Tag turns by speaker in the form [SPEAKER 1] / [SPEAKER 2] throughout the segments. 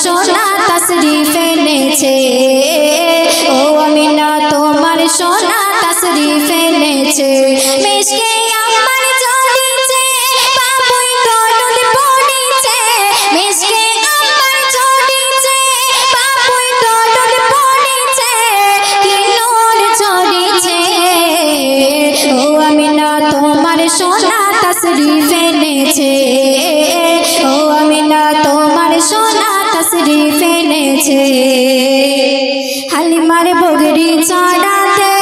[SPEAKER 1] সোনা তশরিফ এনেছে ও আমিনা তোমার সোনা তশরিফ এনেছে মিশকে আমার ঝরিছে বাবুই দরুদ পড়িছে মিশকে আমার ঝরিছে বাবুই দরুদ পড়িছে কি নূর ঝরিছে ও আমিনা তোমার সোনা তশরিফ এনেছে ও আমিনা তোমার সোনা তশরিফ এনেছে হালিমার বগরি চড়াতে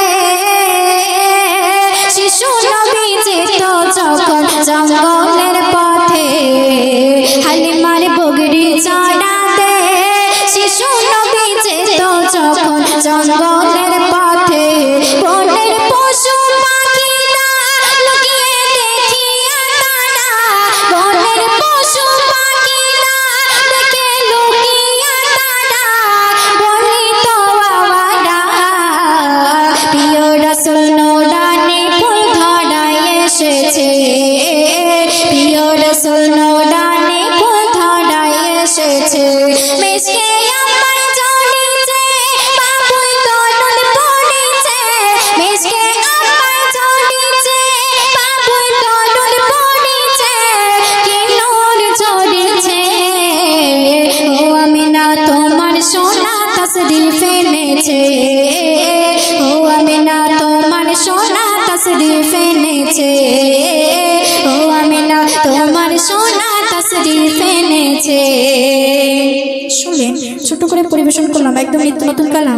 [SPEAKER 1] শিশু নবী যেত যখন জঙ্গলের পথে হালিমার বগরি চড়াতে শিশু নবী যেত যখন জঙ্গলের পথে বনের পশু পাখিরা লুকিয়ে দেখিয়া তারা বনের পশু পাখিরা দেখে লুকিয়া তারা বলিত আওয়ারা প্রিয় রাসূল নুরানি ফুল ধরায় এসেছে প্রিয় রাসূল নুরানি ফুল ধরায় এসেছে মিশকে আমার ঝরিছে বাবুই দরুদ পড়িছে মিশকে আমার ঝরিছে বাবুই দরুদ পড়িছে কি নূর ঝরিছে ও আমিনা তোমার সোনা তশরিফ এনেছে ও আমিনা তোমার সোনা তশরিফ এনেছে ও আমিনা তোমার সোনা তশরিফ এনেছে। শুনলেন, ছোট করে পরিবেশন করলাম একদম নিত্য নতুন কালাম।